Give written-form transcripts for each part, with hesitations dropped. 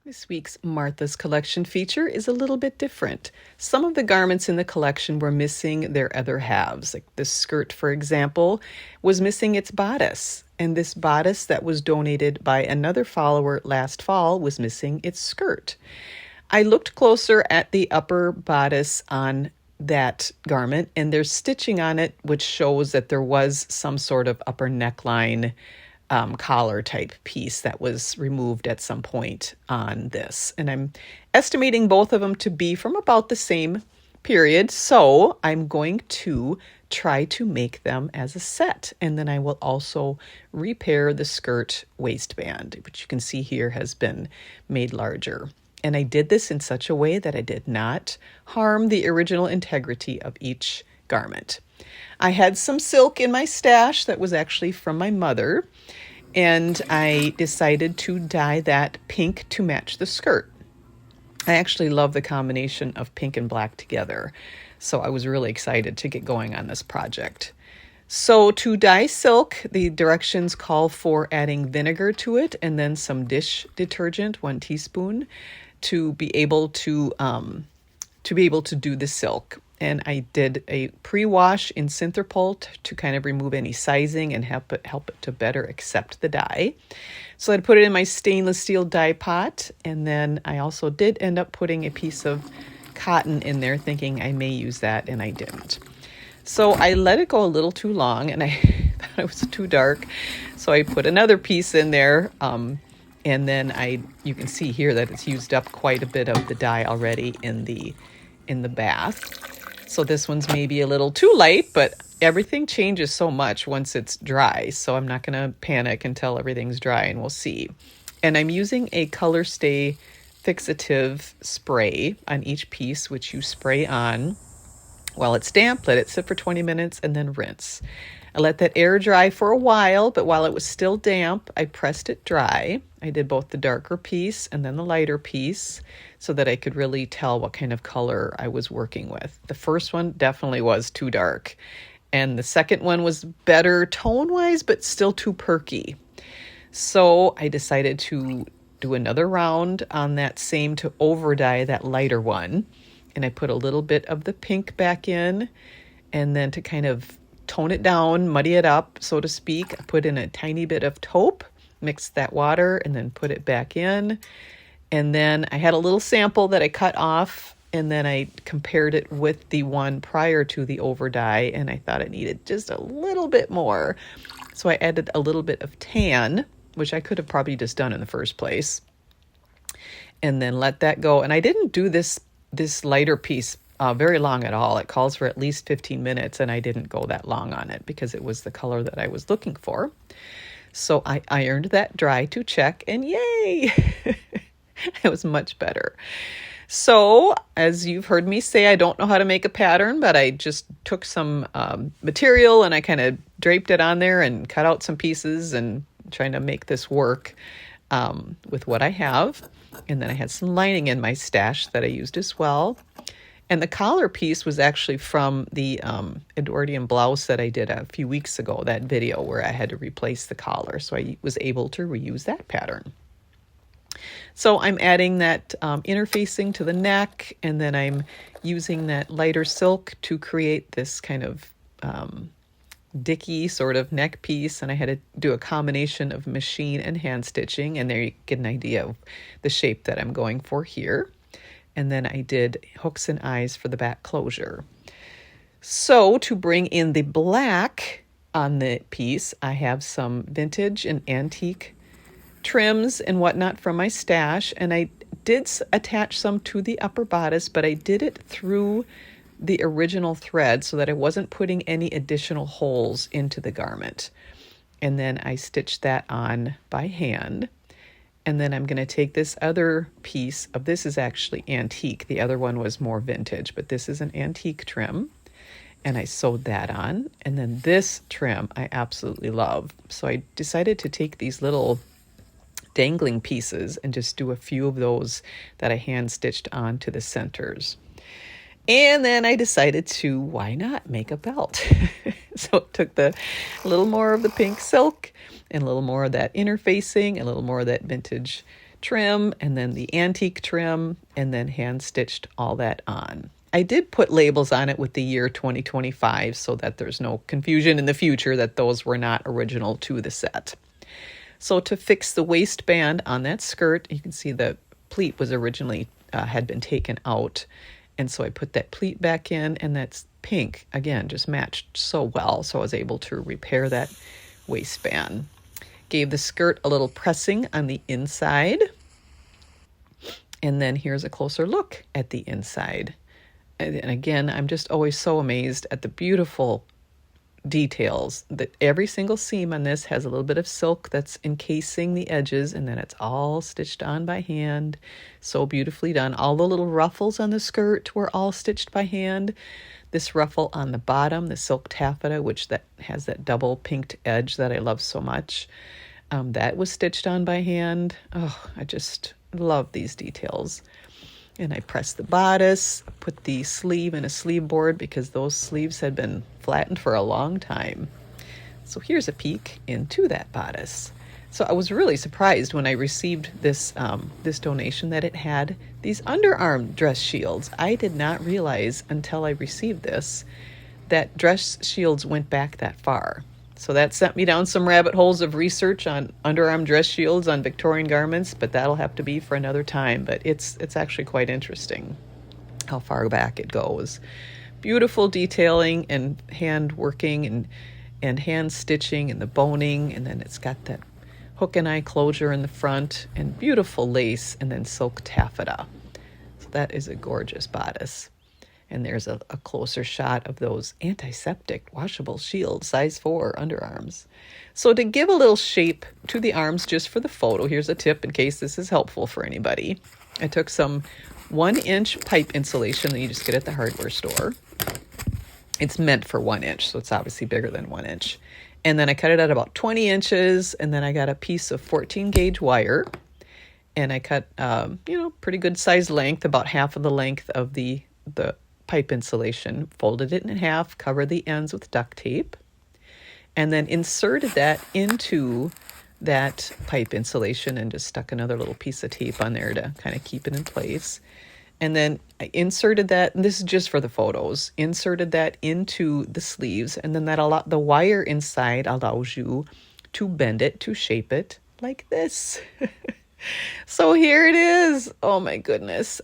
This week's Martha's Collection feature is a little bit different. Some of the garments in the collection were missing their other halves. Like this skirt, for example, was missing its bodice. And this bodice that was donated by another follower last fall was missing its skirt. I looked closer at the upper bodice on that garment, and there's stitching on it, which shows that there was some sort of upper neckline collar type piece that was removed at some point on this. And I'm estimating both of them to be from about the same period. So I'm going to try to make them as a set. And then I will also repair the skirt waistband, which you can see here has been made larger. And I did this in such a way that I did not harm the original integrity of each garment. I had some silk in my stash that was actually from my mother, and I decided to dye that pink to match the skirt. I actually love the combination of pink and black together, so I was really excited to get going on this project. So to dye silk, the directions call for adding vinegar to it and then some dish detergent, 1 teaspoon, to be able to do the silk. And I did a pre-wash in Synthrapol to kind of remove any sizing and help it to better accept the dye. So I'd put it in my stainless steel dye pot, and then I also did end up putting a piece of cotton in there, thinking I may use that, and I didn't. So I let it go a little too long, and I thought it was too dark, so I put another piece in there. And then you can see here that it's used up quite a bit of the dye already in the bath. So this one's maybe a little too light, but everything changes so much once it's dry. So I'm not going to panic until everything's dry, and we'll see. And I'm using a Color Stay fixative spray on each piece, which you spray on while it's damp, let it sit for 20 minutes, and then rinse. I let that air dry for a while, but while it was still damp, I pressed it dry. I did both the darker piece and then the lighter piece so that I could really tell what kind of color I was working with. The first one definitely was too dark, and the second one was better tone-wise, but still too perky. So I decided to do another round on that same to over-dye that lighter one, and I put a little bit of the pink back in, and then to kind of tone it down, muddy it up, so to speak, I put in a tiny bit of taupe, mixed that water, and then put it back in. And then I had a little sample that I cut off, and then I compared it with the one prior to the over dye, and I thought it needed just a little bit more. So I added a little bit of tan, which I could have probably just done in the first place, and then let that go. And I didn't do this lighter piece very long at all. It calls for at least 15 minutes, and I didn't go that long on it because it was the color that I was looking for. So I ironed that dry to check, and yay! It was much better. So, as you've heard me say, I don't know how to make a pattern, but I just took some material and I kind of draped it on there and cut out some pieces and trying to make this work with what I have. And then I had some lining in my stash that I used as well. And the collar piece was actually from the Edwardian blouse that I did a few weeks ago, that video where I had to replace the collar. So I was able to reuse that pattern. So I'm adding that interfacing to the neck, and then I'm using that lighter silk to create this kind of dicky sort of neck piece. And I had to do a combination of machine and hand stitching, and there you get an idea of the shape that I'm going for here. And then I did hooks and eyes for the back closure. So to bring in the black on the piece, I have some vintage and antique trims and whatnot from my stash, and I did attach some to the upper bodice, but I did it through the original thread so that I wasn't putting any additional holes into the garment. And then I stitched that on by hand. And then I'm going to take this other piece of, this is actually antique. The other one was more vintage, but this is an antique trim. And I sewed that on. And then this trim I absolutely love. So I decided to take these little dangling pieces and just do a few of those that I hand stitched onto the centers. And then I decided to, why not make a belt? So it took a little more of the pink silk and a little more of that interfacing, a little more of that vintage trim and then the antique trim, and then hand stitched all that on. I did put labels on it with the year 2025 so that there's no confusion in the future that those were not original to the set. So to fix the waistband on that skirt, you can see the pleat was originally had been taken out. And so I put that pleat back in, and that's pink. Again, just matched so well. So I was able to repair that waistband. Gave the skirt a little pressing on the inside. And then here's a closer look at the inside. And again, I'm just always so amazed at the beautiful details that every single seam on this has a little bit of silk that's encasing the edges, and then it's all stitched on by hand. So beautifully done. All the little ruffles on the skirt were all stitched by hand. This ruffle on the bottom, the silk taffeta, which that has that double pinked edge that I love so much, that was stitched on by hand. Oh, I just love these details. And I pressed the bodice, put the sleeve in a sleeve board because those sleeves had been flattened for a long time. So here's a peek into that bodice. So I was really surprised when I received this donation that it had these underarm dress shields. I did not realize until I received this that dress shields went back that far. So that sent me down some rabbit holes of research on underarm dress shields on Victorian garments, but that'll have to be for another time. But it's actually quite interesting how far back it goes. Beautiful detailing and hand working and hand stitching and the boning, and then it's got that hook and eye closure in the front and beautiful lace and then silk taffeta. So that is a gorgeous bodice. And there's a closer shot of those antiseptic washable shields, size 4 underarms. So to give a little shape to the arms just for the photo, here's a tip in case this is helpful for anybody. I took some 1-inch pipe insulation that you just get at the hardware store. It's meant for 1 inch, so it's obviously bigger than 1 inch. And then I cut it at about 20 inches, and then I got a piece of 14 gauge wire. And I cut, pretty good size length, about half of the length of the pipe insulation, folded it in half, covered the ends with duct tape, and then inserted that into that pipe insulation and just stuck another little piece of tape on there to kind of keep it in place. And then I inserted that, and this is just for the photos, inserted that into the sleeves, and then the wire inside allows you to bend it, to shape it like this. So here it is. Oh my goodness.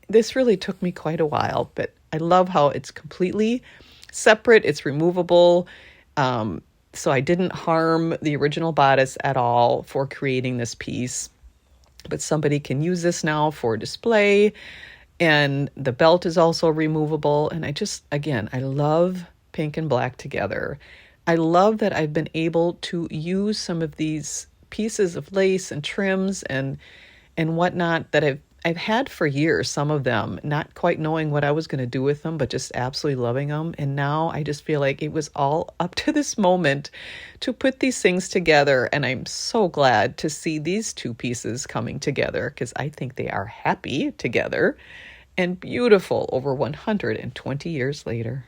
This really took me quite a while, but I love how it's completely separate. It's removable. So I didn't harm the original bodice at all for creating this piece, but somebody can use this now for display. And the belt is also removable. And I love pink and black together. I love that I've been able to use some of these pieces of lace and trims and whatnot that I've had for years, some of them, not quite knowing what I was going to do with them, but just absolutely loving them. And now I just feel like it was all up to this moment to put these things together. And I'm so glad to see these two pieces coming together because I think they are happy together and beautiful over 120 years later.